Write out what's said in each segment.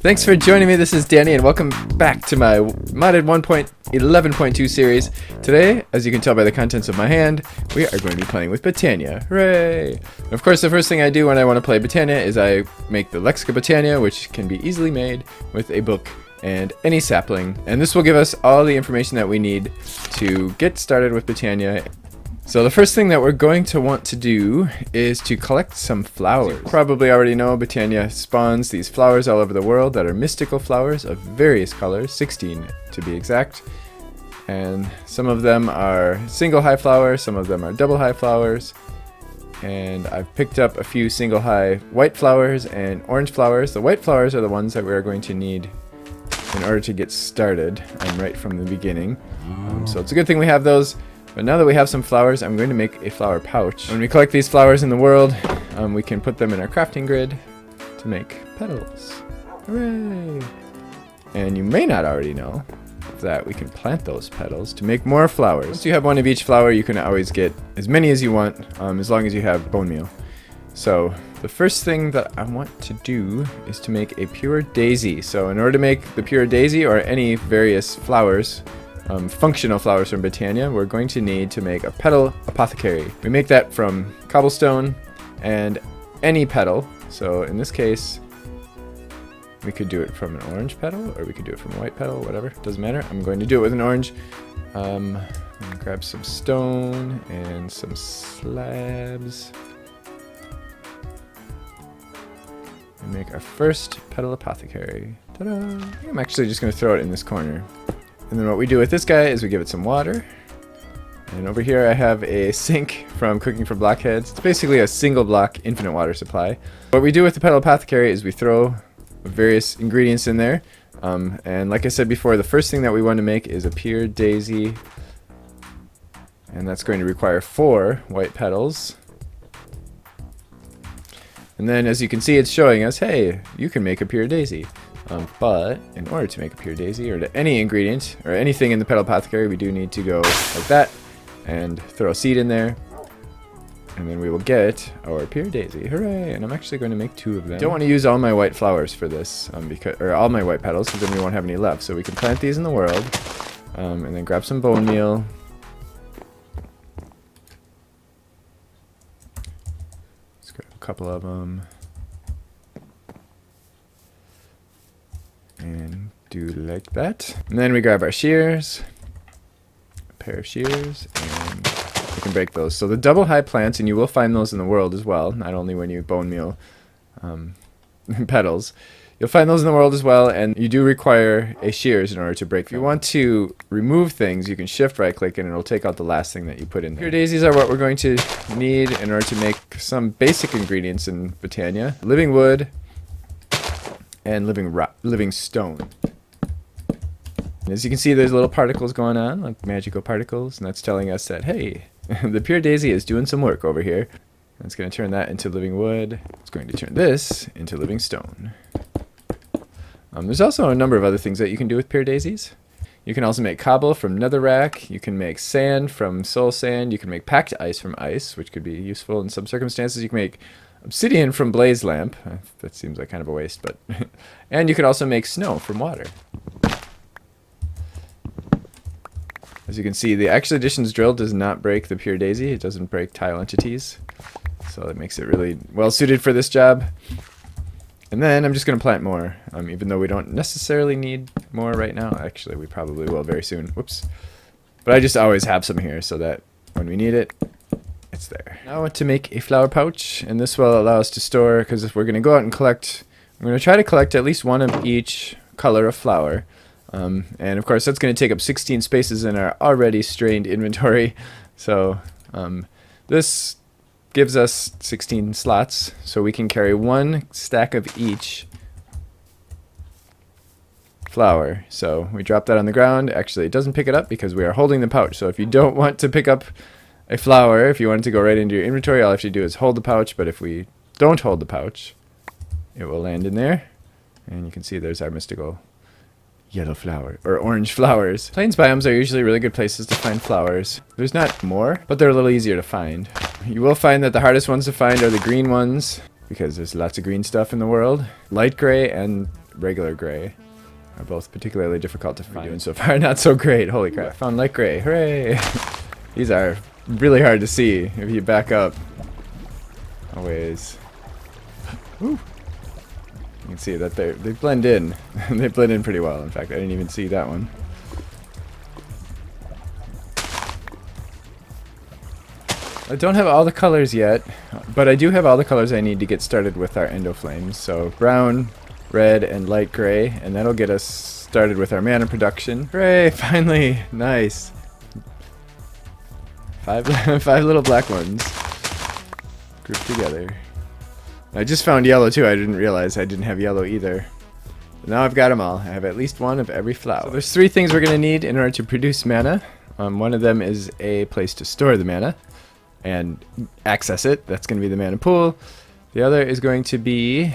Thanks for joining me. This is Danny, and welcome back to my modded 1.11.2 series. Today, as you can tell by the contents of my hand, we are going to be playing with Botania. Hooray! And of course, the first thing I do when I want to play Botania is I make the Lexica Botania, which can be easily made with a book and any sapling. And this will give us all the information that we need to get started with Botania. So the first thing that we're going to want to do is to collect some flowers. You probably already know Botania spawns these flowers all over the world that are mystical flowers of various colors, 16 to be exact. And some of them are single high flowers, some of them are double high flowers. And I've picked up a few single high white flowers and orange flowers. The white flowers are the ones that we're going to need in order to get started right from the beginning. So it's a good thing we have those. But now that we have some flowers, I'm going to make a flower pouch. When we collect these flowers in the world, we can put them in our crafting grid to make petals. Hooray! And you may not already know that we can plant those petals to make more flowers. Once you have one of each flower, you can always get as many as you want, as long as you have bone meal. So the first thing that I want to do is to make a pure daisy. So in order to make the pure daisy or any various flowers, functional flowers from Botania, we're going to need to make a petal apothecary. We make that from cobblestone and any petal. So in this case, we could do it from an orange petal or we could do it from a white petal, whatever, doesn't matter. I'm going to do it with an orange. I'm gonna grab some stone and some slabs and make our first petal apothecary. Ta-da! I'm actually just gonna throw it in this corner. And then what we do with this guy is we give it some water. And over here I have a sink from cooking for blockheads. It's basically a single block infinite water supply. What we do with the petal apothecary is we throw various ingredients in there. And like I said before, the first thing that we want to make is a pure daisy. And that's going to require 4 white petals. And then as you can see, it's showing us, hey, you can make a pure daisy. But in order to make a pure daisy, or to any ingredient, or anything in the petal apothecary, we do need to go like that, and throw a seed in there, and then we will get our pure daisy. Hooray! And I'm actually going to make 2 of them. Don't want to use all my white flowers for this, or all my white petals, because then we won't have any left. So we can plant these in the world, and then grab some bone meal. Let's grab a couple of them. And do like that. And then we grab our shears, a pair of shears, and we can break those. So the double high plants, and you will find those in the world as well, not only when you bone meal petals. You'll find those in the world as well, and you do require a shears in order to break them. If you want to remove things, you can shift right click and it'll take out the last thing that you put in there. Pure daisies are what we're going to need in order to make some basic ingredients in Botania. Living wood, and living stone. And as you can see, there's little particles going on, like magical particles, and that's telling us that, hey, the pure daisy is doing some work over here. And it's going to turn that into living wood. It's going to turn this into living stone. There's also a number of other things that you can do with pure daisies. You can also make cobble from netherrack. You can make sand from soul sand. You can make packed ice from ice, which could be useful in some circumstances. You can make obsidian from blaze lamp. That seems like kind of a waste, but and you can also make snow from water. As you can see, the Actual Additions drill does not break the pure daisy. It doesn't break tile entities, so it makes it really well suited for this job. And then I'm just going to plant more, even though we don't necessarily need more right now. Actually, we probably will very soon. Whoops. But I just always have some here so that when we need it, it's there. Now I want to make a flower pouch, and this will allow us to store, because if we're going to go out and collect, we're going to try to collect at least one of each color of flower. And of course that's going to take up 16 spaces in our already strained inventory. So this gives us 16 slots, so we can carry 1 stack of each flower. So we drop that on the ground. Actually, it doesn't pick it up because we are holding the pouch. So if you don't want to pick up a flower, if you want it to go right into your inventory, all you have to do is hold the pouch. But if we don't hold the pouch, it will land in there. And you can see there's our mystical yellow flower, or orange flowers. Plains biomes are usually really good places to find flowers. There's not more, but they're a little easier to find. You will find that the hardest ones to find are the green ones, because there's lots of green stuff in the world. Light gray and regular gray are both particularly difficult to find. Doing so far, not so great. Holy crap! I found light gray. Hooray! These are really hard to see if you back up a ways. Ooh. You can see that they blend in. They blend in pretty well. In fact, I didn't even see that one. I don't have all the colors yet, but I do have all the colors I need to get started with our Endow Flames. So brown, red, and light gray, and that'll get us started with our mana production. Hooray! Finally! Nice! Five little black ones grouped together. I just found yellow too. I didn't realize I didn't have yellow either. Now I've got them all. I have at least one of every flower. So there's 3 things we're going to need in order to produce mana. One of them is a place to store the mana and access it. That's going to be the mana pool. The other is going to be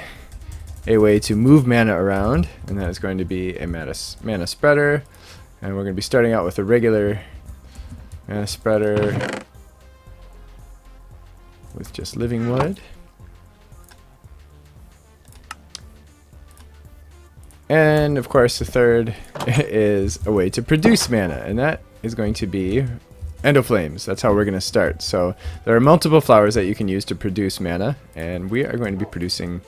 a way to move mana around, and that is going to be a mana spreader. And we're going to be starting out with a regular mana spreader with just living wood. And of course the third is a way to produce mana, and that is going to be Endow Flames. That's how we're going to start. So there are multiple flowers that you can use to produce mana, and we are going to be producing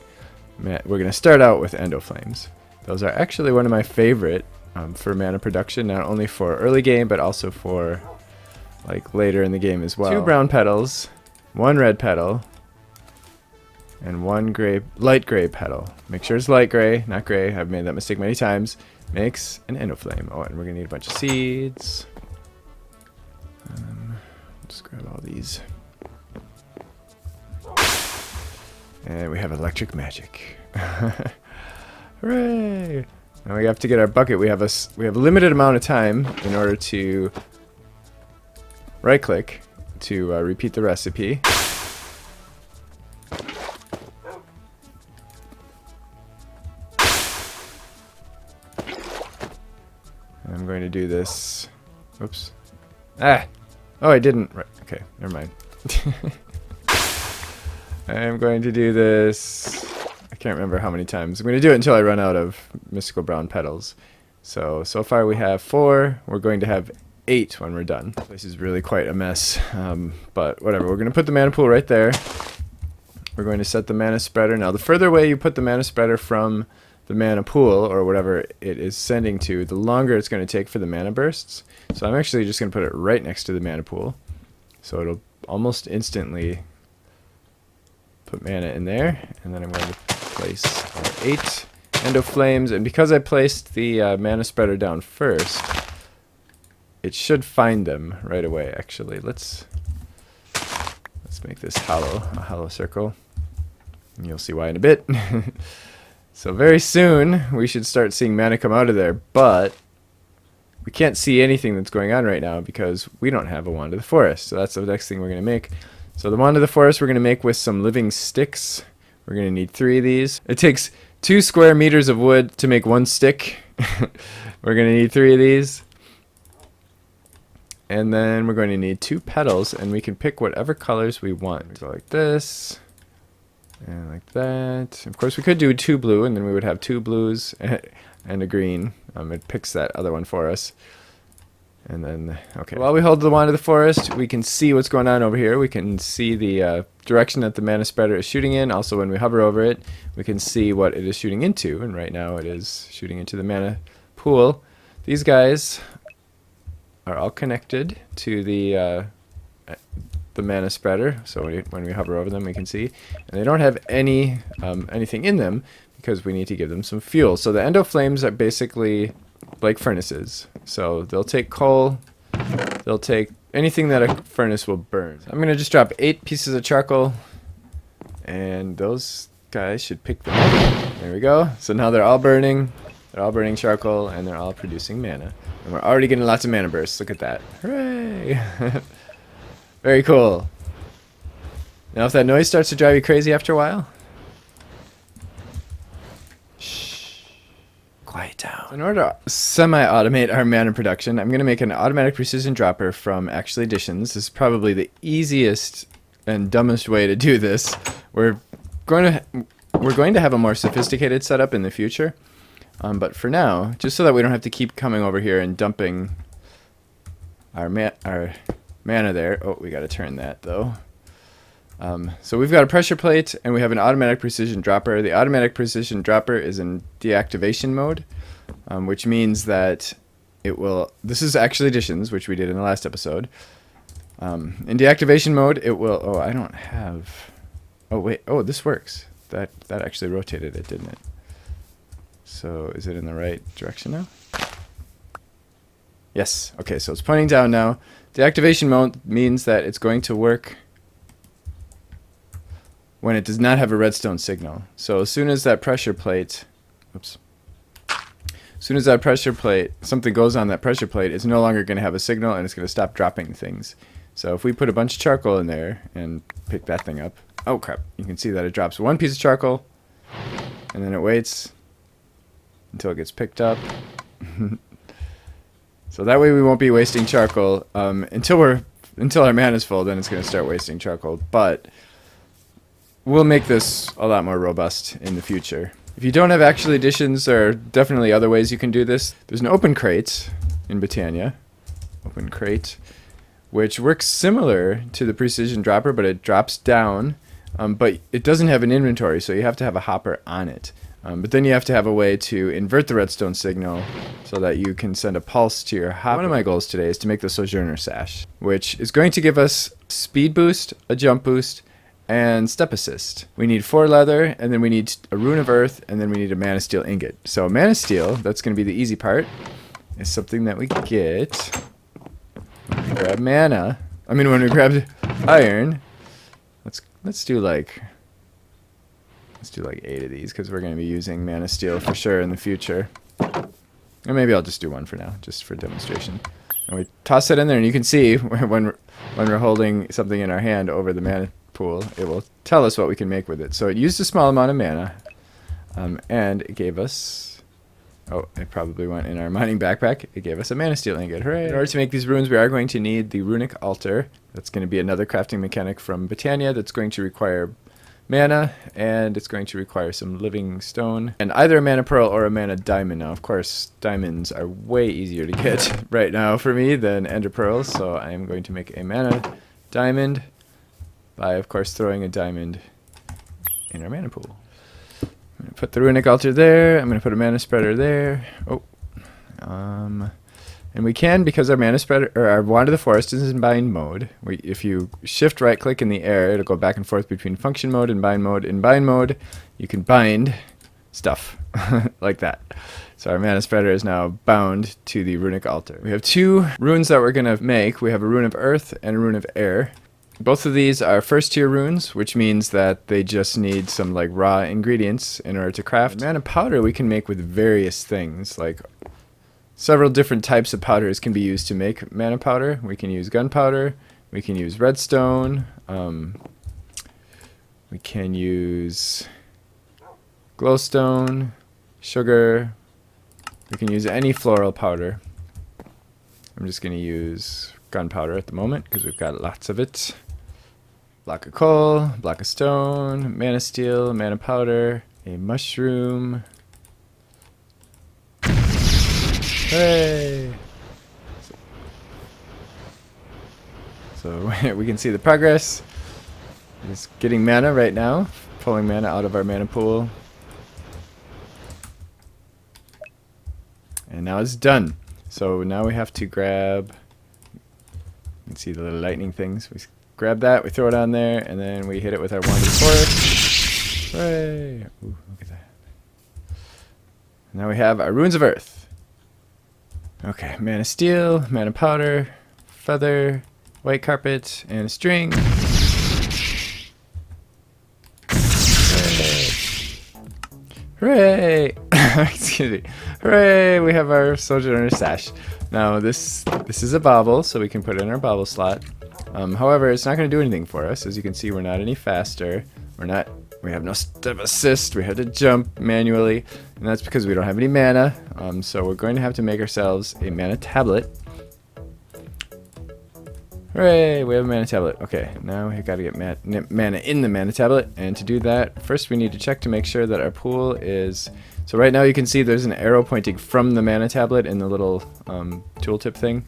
we're going to start out with Endow Flames. Those are actually one of my favorite for mana production, not only for early game but also for like later in the game as well. 2 brown petals, 1 red petal, and 1 light gray petal. Make sure it's light gray, not gray. I've made that mistake many times. Makes an Endow Flame. Oh, and we're gonna need a bunch of seeds. Let's grab all these. And we have electric magic. Hooray! Now we have to get our bucket. We have a limited amount of time in order to right-click to repeat the recipe. I'm going to do this. Oops. Ah! Oh, I didn't. Right. Okay, never mind. I'm going to do this. I can't remember how many times. I'm going to do it until I run out of mystical brown petals. So far we have 4. We're going to have 8 when we're done. This is really quite a mess, but whatever. We're going to put the mana pool right there. We're going to set the mana spreader. Now, the further away you put the mana spreader from the mana pool, or whatever it is sending to, the longer it's going to take for the mana bursts. So I'm actually just going to put it right next to the mana pool. So it'll almost instantly put mana in there. And then I'm going to place our 8 Endow Flames. And because I placed the mana spreader down first, it should find them right away, actually. Let's make this hollow, a hollow circle. And you'll see why in a bit. So very soon, we should start seeing mana come out of there, but we can't see anything that's going on right now because we don't have a Wand of the Forest. So that's the next thing we're going to make. So the Wand of the Forest we're going to make with some living sticks. We're going to need 3 of these. It takes 2 square meters of wood to make 1 stick. We're going to need 3 of these. And then we're going to need 2 petals, and we can pick whatever colors we want. We go like this. And like that. Of course, we could do 2 blue, and then we would have 2 blues and a green. It picks that other one for us. And then, okay. While we hold the Wand of the Forest, we can see what's going on over here. We can see the direction that the mana spreader is shooting in. Also, when we hover over it, we can see what it is shooting into. And right now, it is shooting into the mana pool. These guys are all connected to the mana spreader, so when we hover over them we can see, and they don't have anything in them because we need to give them some fuel. So the Endow Flames are basically like furnaces, so they'll take coal, they'll take anything that a furnace will burn. I'm gonna just drop 8 pieces of charcoal, and those guys should pick them up. There we go. So now they're all burning charcoal, and they're all producing mana, and we're already getting lots of mana bursts. Look at that. Hooray! Very cool. Now if that noise starts to drive you crazy after a while, shh, quiet down. In order to semi-automate our mana production, I'm going to make an automatic precision dropper from Actual Additions. This is probably the easiest and dumbest way to do this. We're going to have a more sophisticated setup in the future, But for now, just so that we don't have to keep coming over here and dumping our mana there. Oh, we got to turn that though. So we've got a pressure plate and we have an automatic precision dropper. The automatic precision dropper is in deactivation mode, which means that it will, this is actually additions, which we did in the last episode. In deactivation mode, it will, oh, I don't have, oh wait, oh, this works. That actually rotated it, didn't it? So is it in the right direction now? Yes, okay, so it's pointing down now. Deactivation mode means that it's going to work when it does not have a redstone signal. So as soon as that pressure plate, oops, as soon as that pressure plate, something goes on that pressure plate, it's no longer going to have a signal and it's going to stop dropping things. So if we put a bunch of charcoal in there and pick that thing up, oh crap, you can see that it drops one piece of charcoal and then it waits until it gets picked up. So that way we won't be wasting charcoal until our mana is full, then it's going to start wasting charcoal. But we'll make this a lot more robust in the future. If you don't have actual additions, there are definitely other ways you can do this. There's an open crate in Botania, open crate, which works similar to the precision dropper, but it drops down, but it doesn't have an inventory, so you have to have a hopper on it. But then you have to have a way to invert the redstone signal so that you can send a pulse to your hopper. One of my goals today is to make the Sojourner Sash, which is going to give us speed boost, a jump boost, and step assist. We need 4 leather, and then we need a rune of earth, and then we need a mana steel ingot. So mana steel, that's going to be the easy part, is something that we get when we grab mana. I mean, when we grab iron. Let's do like 8 of these because we're going to be using mana steel for sure in the future. Or maybe I'll just do 1 for now, just for demonstration. And we toss it in there, and you can see when we're holding something in our hand over the mana pool, it will tell us what we can make with it. So it used a small amount of mana, and it gave us, oh, it probably went in our mining backpack. It gave us a mana steel ingot. Hooray! In order to make these runes, we are going to need the Runic Altar. That's going to be another crafting mechanic from Botania that's going to require mana, and it's going to require some living stone, and either a mana pearl or a mana diamond. Now, of course, diamonds are way easier to get right now for me than ender pearls, so I am going to make a mana diamond by, of course, throwing a diamond in our mana pool. I'm going to put the Runic Altar there. I'm going to put a mana spreader there. Oh, and we can, because our mana spreader, or our Wand of the Forest is in bind mode. If you shift right click in the air, it'll go back and forth between function mode and bind mode. In bind mode, you can bind stuff like that. So our mana spreader is now bound to the Runic Altar. We have 2 runes that we're going to make. We have a Rune of Earth and a Rune of Air. Both of these are first tier runes, which means that they just need some like raw ingredients in order to craft. Mana powder we can make with various things, like several different types of powders can be used to make mana powder. We can use gunpowder, we can use redstone, we can use glowstone, sugar, we can use any floral powder. I'm just going to use gunpowder at the moment because we've got lots of it. Block of coal, block of stone, mana steel, mana powder, a mushroom. Hooray! So we can see the progress. Just getting mana right now, pulling mana out of our mana pool. And now it's done. So now we have to grab, you can see the little lightning things. We grab that, we throw it on there, and then we hit it with our Wand of the Forest. Hooray! Ooh, look at that. And now we have our Runes of Earth. Okay, mana steel, mana powder, feather, white carpet, and a string. Hooray! Excuse me. Hooray! We have our Sojourner Sash. Now this is a bauble, so we can put it in our bauble slot. However, it's not going to do anything for us. As you can see, we're not any faster. We have no step assist. We had to jump manually, and that's because we don't have any mana. So we're going to have to make ourselves a mana tablet. Hooray, we have a mana tablet. Okay, now we gotta get mana in the mana tablet, and to do that, first we need to check to make sure that our pool is... So right now you can see there's an arrow pointing from the mana tablet in the little tooltip thing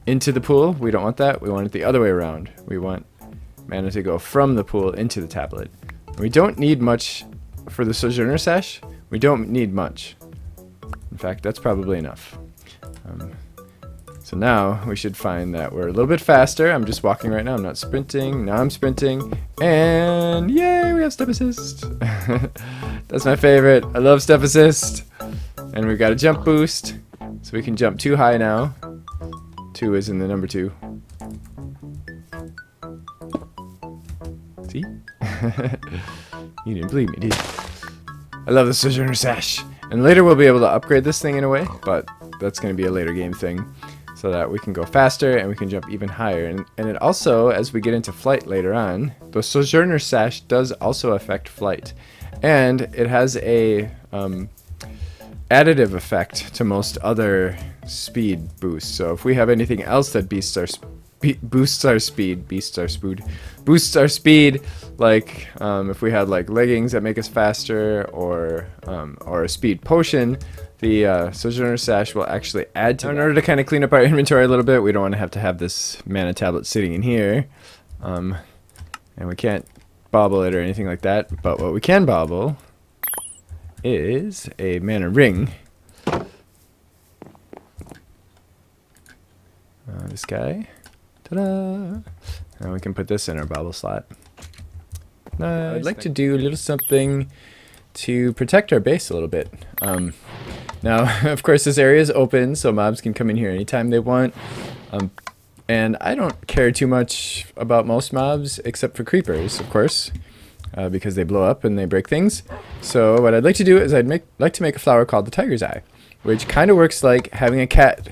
into the pool. We don't want that, we want it the other way around. We want mana to go from the pool into the tablet. We don't need much for the Sojourner Sash. We don't need much. In fact, that's probably enough. So now we should find that we're a little bit faster. I'm just walking right now. I'm not sprinting. Now I'm sprinting. And yay, we have step assist. That's my favorite. I love step assist. And we've got a jump boost. So we can jump 2 high now. 2 is in the number 2. See? You didn't believe me, did you? I love the Sojourner Sash. And later we'll be able to upgrade this thing in a way, but that's going to be a later game thing. So that we can go faster and we can jump even higher. And it also, as we get into flight later on, the Sojourner Sash does also affect flight. And it has a additive effect to most other speed boosts. So if we have anything else that boosts our speed, like if we had like leggings that make us faster, or a speed potion, the Sojourner Sash will actually add to that. In order to kind of clean up our inventory a little bit, we don't want to have this mana tablet sitting in here, and we can't bobble it or anything like that. But what we can bobble is a mana ring. This guy. Ta-da! And we can put this in our bobble slot. Nice. I'd like to do a little something to protect our base a little bit. Now, of course, this area is open, so mobs can come in here anytime they want. And I don't care too much about most mobs, except for creepers, of course, because they blow up and they break things. So what I'd like to do is I'd like to make a flower called the Tigerseye, which kind of works like having a cat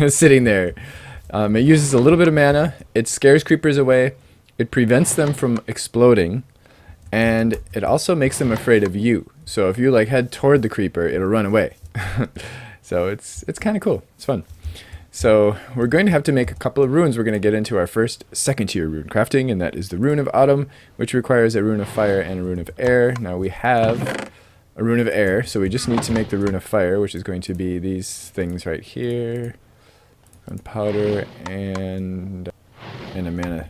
sitting there. It uses a little bit of mana, it scares creepers away, it prevents them from exploding, and it also makes them afraid of you. So if you like head toward the creeper, it'll run away. So it's kind of cool. It's fun. So we're going to have to make a couple of runes. We're going to get into our first second tier rune crafting, and that is the Rune of Autumn, which requires a Rune of Fire and a Rune of Air. Now we have a Rune of Air, so we just need to make the Rune of Fire, which is going to be these things right here. Gunpowder and a mana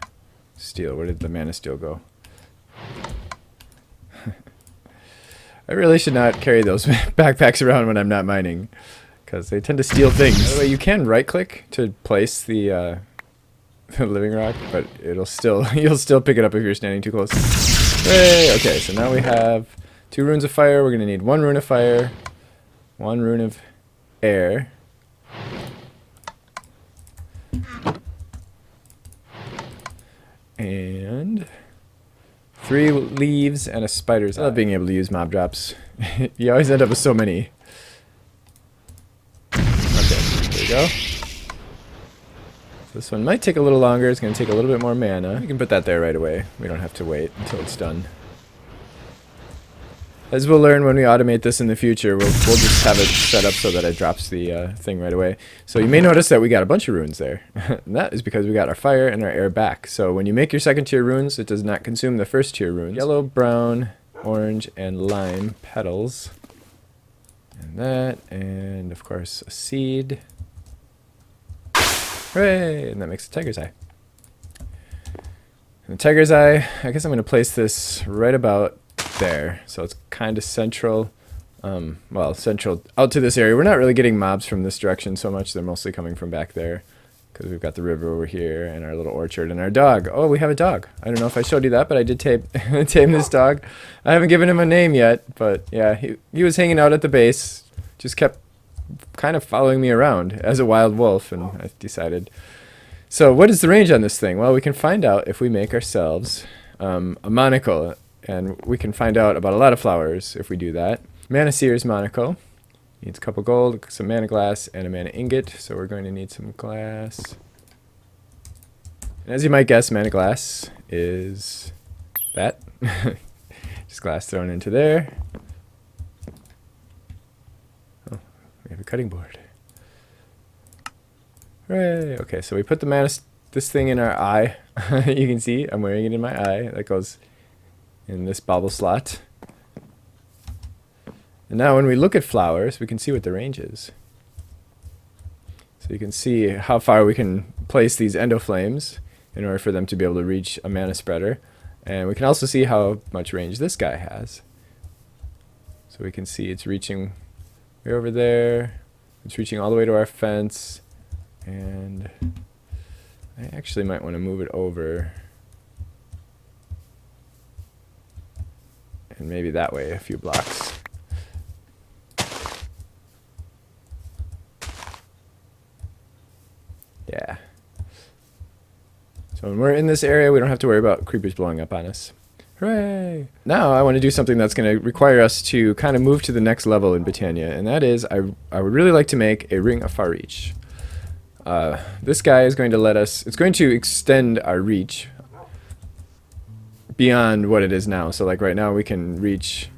steel. Where did the mana steel go? I really should not carry those backpacks around when I'm not mining, because they tend to steal things. By the way, you can right-click to place the living rock, but you'll still pick it up if you're standing too close. Hooray! Okay, so now we have 2 runes of fire. We're going to need 1 rune of fire, 1 rune of air, and 3 leaves and a spider's eye. I love being able to use mob drops. You always end up with so many. Okay, there we go. So this one might take a little longer. It's going to take a little bit more mana. We can put that there right away. We don't have to wait until it's done. As we'll learn when we automate this in the future, we'll just have it set up so that it drops the thing right away. So you may notice that we got a bunch of runes there. And that is because we got our fire and our air back. So when you make your second tier runes, it does not consume the first tier runes. Yellow, brown, orange, and lime petals. And that, and of course a seed. Hooray! And that makes a tiger's eye. And the tiger's eye, I guess I'm going to place this right about there, so it's kind of central, well, central out to this area. We're not really getting mobs from this direction so much. They're mostly coming from back there, because we've got the river over here and our little orchard and our dog. Oh, we have a dog. I don't know if I showed you that, but I did tame this dog. I haven't given him a name yet, but yeah, he was hanging out at the base, just kept kind of following me around as a wild wolf, and I decided. So what is the range on this thing? Well, we can find out if we make ourselves a monocle. And we can find out about a lot of flowers if we do that. Mana Seer's monocle needs a couple gold, some mana glass, and a mana ingot. So we're going to need some glass. And as you might guess, mana glass is that. Just glass thrown into there. Oh, we have a cutting board. Hooray! Okay, so we put the mana this thing in our eye. You can see I'm wearing it in my eye. That goes in this bobble slot. And now when we look at flowers, we can see what the range is. So you can see how far we can place these Endo Flames in order for them to be able to reach a mana spreader. And we can also see how much range this guy has. So we can see it's reaching way over there. It's reaching all the way to our fence. And I actually might want to move it over. And maybe that way a few blocks. Yeah. So when we're in this area, we don't have to worry about creepers blowing up on us. Hooray! Now I want to do something that's going to require us to kind of move to the next level in Botania, and that is I would really like to make a Ring of Far Reach. This guy is going to let us, it's going to extend our reach beyond what it is now. So like right now we can reach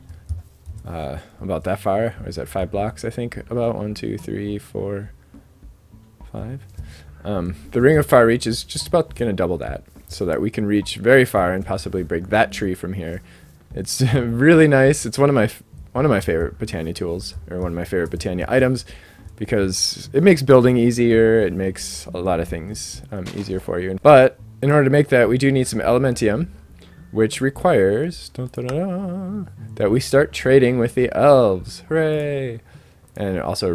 about that far. Or is that 5 blocks, I think? About 1, 2, 3, 4, 5. The Ring of Far Reach is just about going to double that, so that we can reach very far and possibly break that tree from here. It's really nice. It's one of my favorite Botania tools, or one of my favorite Botania items, because it makes building easier. It makes a lot of things easier for you. But in order to make that, we do need some Elementium, which requires that we start trading with the elves. Hooray! And also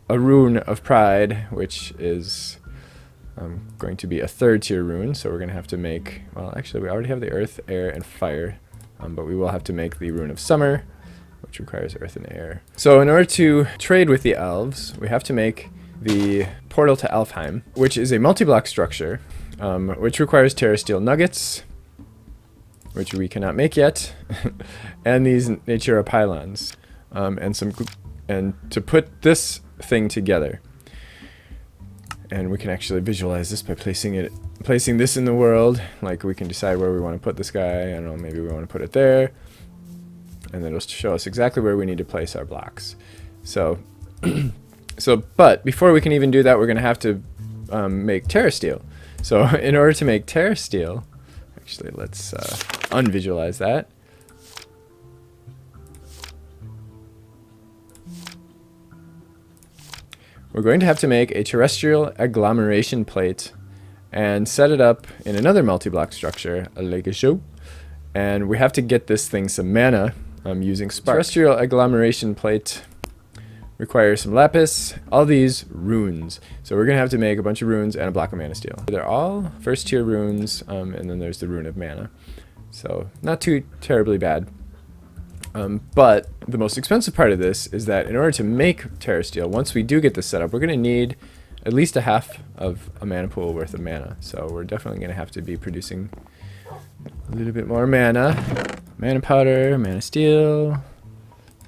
a Rune of Pride, which is going to be a 3rd tier rune, so we're going to have to make, well, actually we already have the earth, air, and fire, but we will have to make the Rune of Summer, which requires earth and air. So in order to trade with the elves, we have to make the portal to Alfheim, which is a multi-block structure, which requires Terra Steel nuggets, which we cannot make yet, and these Natura Pylons, and to put this thing together. And we can actually visualize this by placing this in the world. Like we can decide where we want to put this guy. I don't know, maybe we want to put it there. And then it'll show us exactly where we need to place our blocks. So, but before we can even do that, we're going to have to make Terrasteel. So in order to make Terrasteel, actually let's unvisualize that. We're going to have to make a Terrestrial Agglomeration plate and set it up in another multi-block structure, a Legajo. And we have to get this thing some mana using spark. Terrestrial Agglomeration plate requires some lapis, all these runes. So we're going to have to make a bunch of runes and a block of mana steel. They're all 1st tier runes, and then there's the Rune of Mana. So not too terribly bad. But the most expensive part of this is that in order to make Terrasteel, once we do get this set up, we're going to need at least a half of a mana pool worth of mana. So we're definitely going to have to be producing a little bit more mana. Mana powder, mana steel,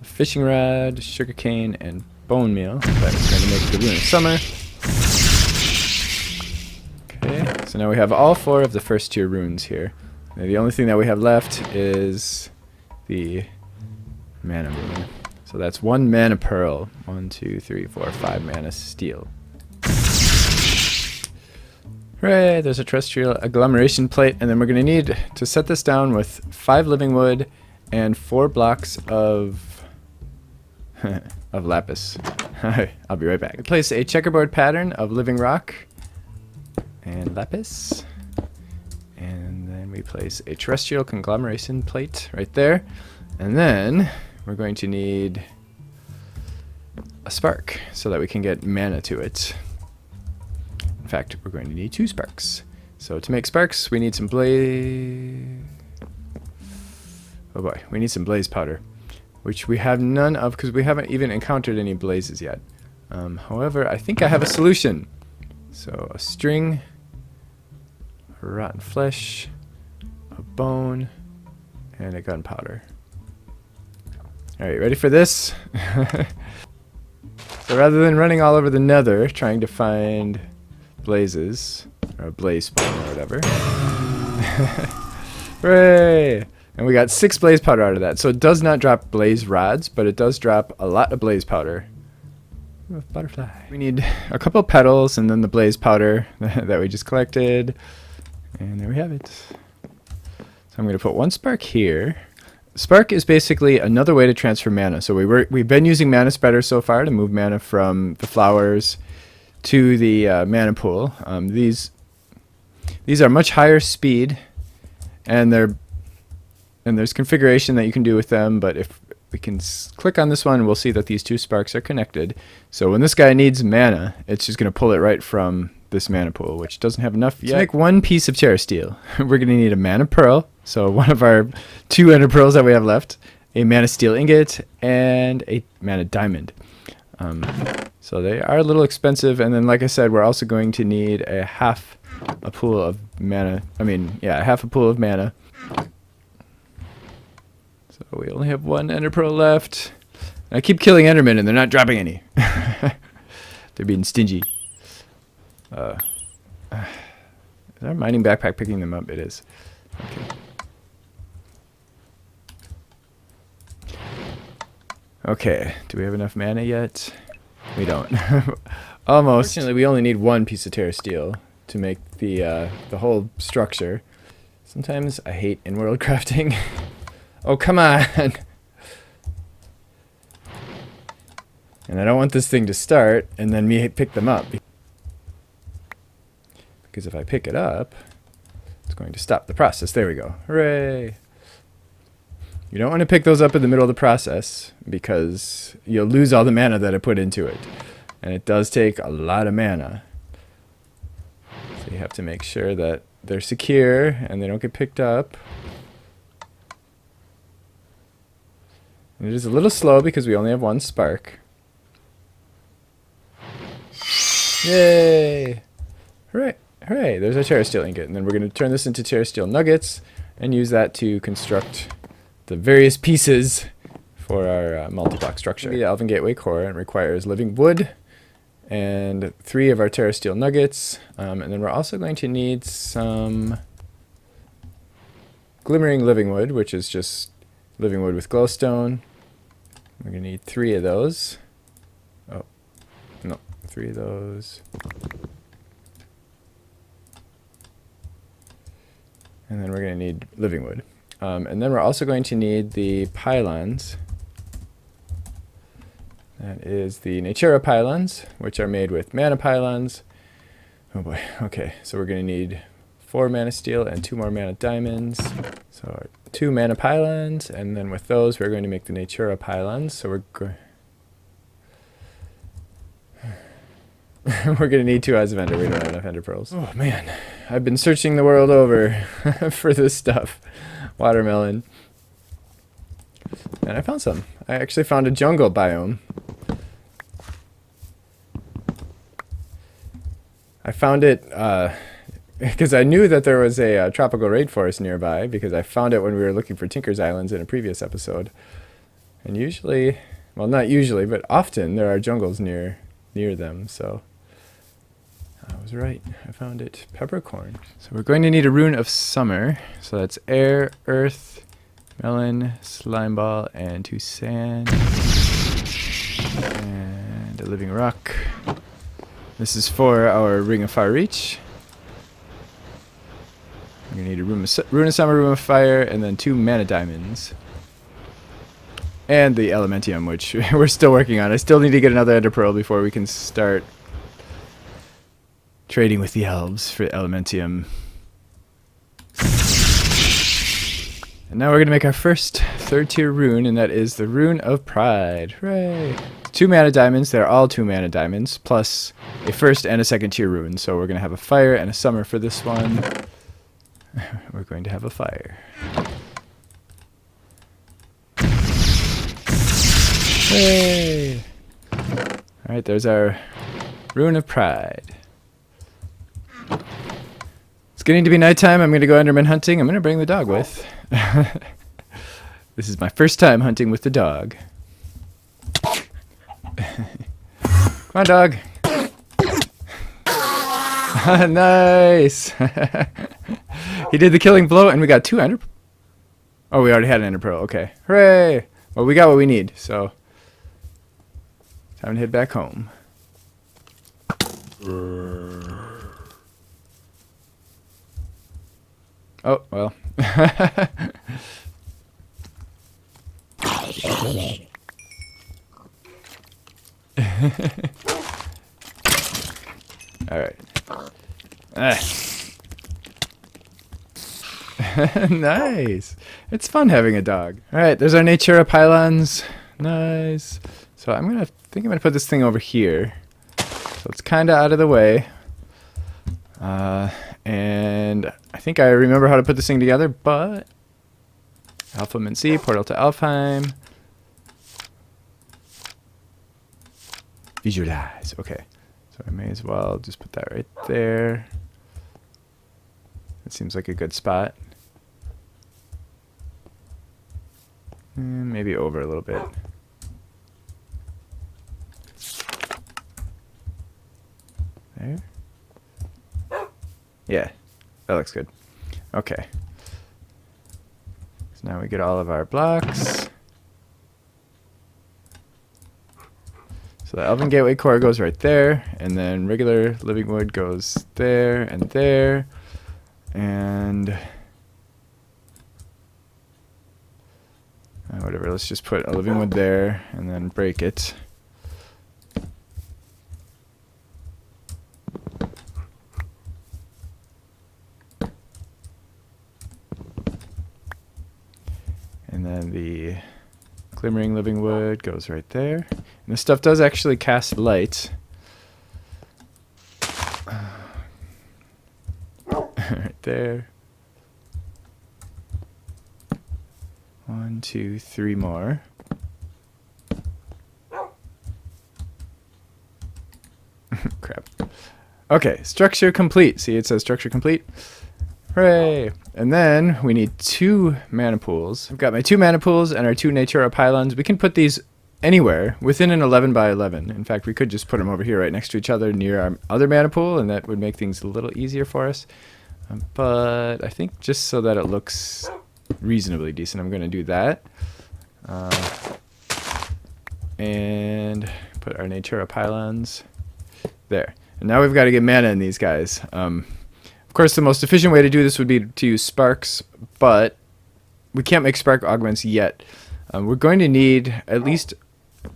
a fishing rod, sugarcane, and bone meal. That's going to make the Rune of Summer. Okay, so now we have all 4 of the 1st tier runes here. Now the only thing that we have left is the mana rune. So that's 1 mana pearl. 1, 2, 3, 4, 5 mana steel. Hooray! There's a Terrestrial Agglomeration plate, and then we're going to need to set this down with 5 living wood and 4 blocks of lapis. I'll be right back. Place a checkerboard pattern of living rock and lapis, and then we place a Terrestrial Conglomeration plate right there, and then we're going to need a spark so that we can get mana to it. In fact, we're going to need 2 sparks. So to make sparks, we need some blaze. Oh boy, we need some blaze powder, which we have none of because we haven't even encountered any blazes yet. However, I think I have a solution. So a string, a rotten flesh, a bone, and a gunpowder. Alright, ready for this? So rather than running all over the nether trying to find blazes, or a blaze spawn or whatever. Hooray! And we got 6 blaze powder out of that. So it does not drop blaze rods, but it does drop a lot of blaze powder. Butterfly. We need a couple petals and then the blaze powder that we just collected. And there we have it. So I'm going to put one spark here. Spark is basically another way to transfer mana. So we've been using mana spreader so far to move mana from the flowers to the mana pool. These are much higher speed, and there's configuration that you can do with them, but if we can click on this one, we'll see that these two sparks are connected. So when this guy needs mana, it's just going to pull it right from this mana pool, which doesn't have enough yet. To make one piece of Terra Steel, we're going to need a mana pearl, so one of our 2 ender pearls that we have left, a mana steel ingot, and a mana diamond. So they are a little expensive, and then like I said, we're also going to need half a pool of mana. Half a pool of mana. So we only have 1 ender pearl left. I keep killing endermen and they're not dropping any. They're being stingy. Is our mining backpack picking them up? It is. Okay, do we have enough mana yet? We don't. Almost. Fortunately, we only need 1 piece of Terra Steel to make the whole structure. Sometimes I hate in-world crafting. Oh, come on! And I don't want this thing to start and then me pick them up. Because if I pick it up, it's going to stop the process. There we go. Hooray! You don't want to pick those up in the middle of the process because you'll lose all the mana that I put into it. And it does take a lot of mana. So you have to make sure that they're secure and they don't get picked up. And it is a little slow because we only have 1 spark. Yay! Hooray! Hooray! There's our Terrasteel ingot. And then we're going to turn this into Terrasteel nuggets and use that to construct the various pieces for our multi-block structure. The Elven Gateway core and requires living wood and 3 of our Terrasteel nuggets. And then we're also going to need some glimmering living wood, which is just living wood with glowstone. We're going to need 3 of those. Oh, no, 3 of those. And then we're going to need living wood. And then we're also going to need the pylons. That is the Natura pylons, which are made with mana pylons. Oh boy, okay, so we're going to need 4 mana steel and 2 more mana diamonds. So 2 mana pylons, and then with those we're going to make the Natura pylons. So we're going to need 2 eyes of ender. We don't have enough ender pearls. Oh man, I've been searching the world over for this stuff. Watermelon. And I found some. I actually found a jungle biome. I found it because I knew that there was a tropical rainforest nearby because I found it when we were looking for Tinker's Islands in a previous episode. And usually, well, not usually, but often there are jungles near them, so I was right. I found it. Peppercorn. So we're going to need a Rune of Summer. So that's air, earth, melon, slime ball, and 2 sand. And a living rock. This is for our Ring of Fire Reach. We're going to need a Rune of Summer, Rune of Fire, and then 2 mana diamonds. And the Elementium, which we're still working on. I still need to get another Ender Pearl before we can start trading with the elves for Elementium. And now we're going to make our first 3rd tier rune, and that is the Rune of Pride. Hooray! 2 mana diamonds. They're all 2 mana diamonds, plus a 1st and a 2nd tier rune. So we're going to have a fire and a summer for this one. We're going to have a fire. Hey! Alright, there's our Rune of Pride. It's getting to be nighttime. I'm going to go Enderman hunting. I'm going to bring the dog with. This is my first time hunting with the dog. Come on, dog. Nice. He did the killing blow, and we got 2 ender. Oh, we already had an ender pearl. Okay. Hooray! Well, we got what we need, so Time to head back home. Oh, well. Alright. Nice. It's fun having a dog. Alright, there's our nature of Pylons. Nice. So I'm gonna put this thing over here. So it's kinda out of the way. And I think I remember how to put this thing together, but Alpha C, portal to Alfheim. Visualize. Okay. So I may as well just put that right there. That seems like a good spot. And maybe over a little bit. There. Yeah, that looks good. Okay. So now we get all of our blocks. So the Elven Gateway core goes right there, and then regular living wood goes there and there, and whatever. Let's just put a living wood there and then break it. And then the glimmering living wood goes right there. And this stuff does actually cast light. Right there. 1, 2, 3 more. Crap. Okay, structure complete. See, it says structure complete. Hooray! And then we need 2 mana pools. I've got my 2 mana pools and our 2 Natura Pylons. We can put these anywhere within an 11 by 11. In fact, we could just put them over here right next to each other near our other mana pool, and that would make things a little easier for us. But I think just so that it looks reasonably decent, I'm going to do that. And put our Natura Pylons there. And now we've got to get mana in these guys. Of course, the most efficient way to do this would be to use sparks, but we can't make spark augments yet. We're going to need at least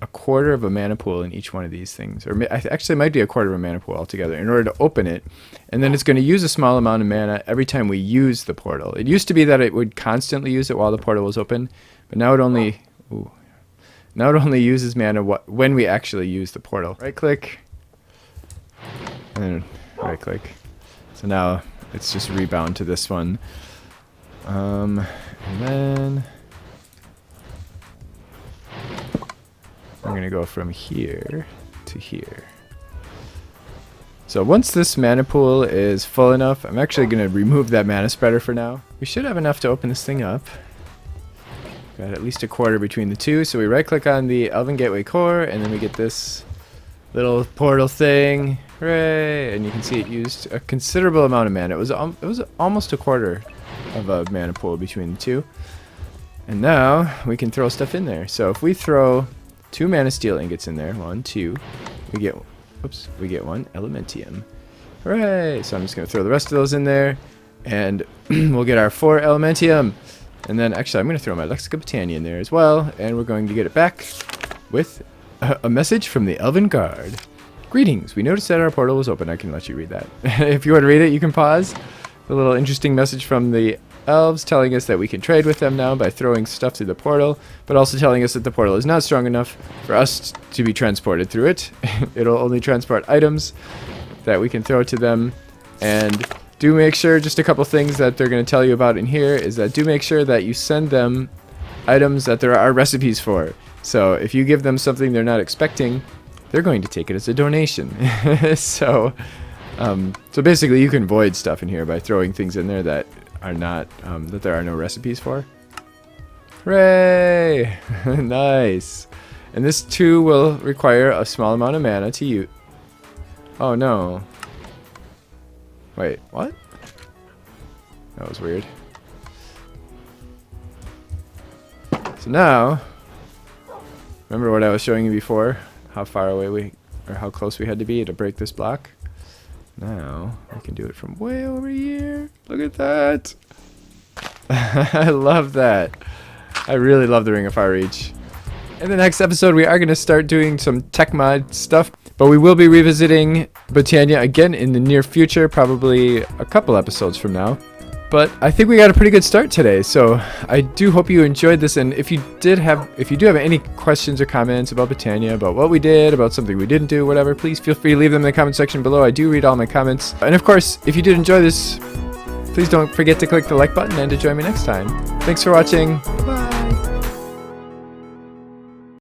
a quarter of a mana pool in each one of these things, or actually it might be a quarter of a mana pool altogether in order to open it. And then it's going to use a small amount of mana every time we use the portal. It used to be that it would constantly use it while the portal was open, but now it only uses mana when we actually use the portal. Right click, and then right click. So now it's just rebound to this one. And then I'm going to go from here to here. So once this mana pool is full enough, I'm actually going to remove that mana spreader for now. We should have enough to open this thing up. Got at least a quarter between the two. So we right click on the Elven Gateway core, and then we get this little portal thing. Hooray! And you can see it used a considerable amount of mana. It was almost a quarter of a mana pool between the two. And now we can throw stuff in there. So if we throw 2 mana steel ingots in there, 1, 2, we get 1 elementium. Hooray! So I'm just gonna throw the rest of those in there, and we'll get our 4 elementium. And then actually I'm gonna throw my Botania in there as well, and we're going to get it back with a message from the Elven Guard. Greetings, we noticed that our portal was open. I can let you read that. If you want to read it, you can pause. A little interesting message from the elves telling us that we can trade with them now by throwing stuff through the portal, but also telling us that the portal is not strong enough for us to be transported through it. It'll only transport items that we can throw to them. And do make sure, just a couple things that they're going to tell you about in here, is that do make sure that you send them items that there are recipes for. So if you give them something they're not expecting, they're going to take it as a donation. So basically you can void stuff in here by throwing things in there that are not, that there are no recipes for. Hooray! Nice. And this too will require a small amount of mana to use. Oh no. Wait, what? That was weird. So now, remember what I was showing you before? how far away or how close we had to be to break this block. Now we can do it from way over here. Look at that. I love that. I really love the Ring of Fire Reach. In the next episode, we are going to start doing some tech mod stuff, but we will be revisiting Botania again in the near future, probably a couple episodes from now. But I think we got a pretty good start today, so I do hope you enjoyed this. And if you do have any questions or comments about Botania, about what we did, about something we didn't do, whatever, please feel free to leave them in the comment section below. I do read all my comments. And of course, if you did enjoy this, please don't forget to click the like button and to join me next time. Thanks for watching. Bye.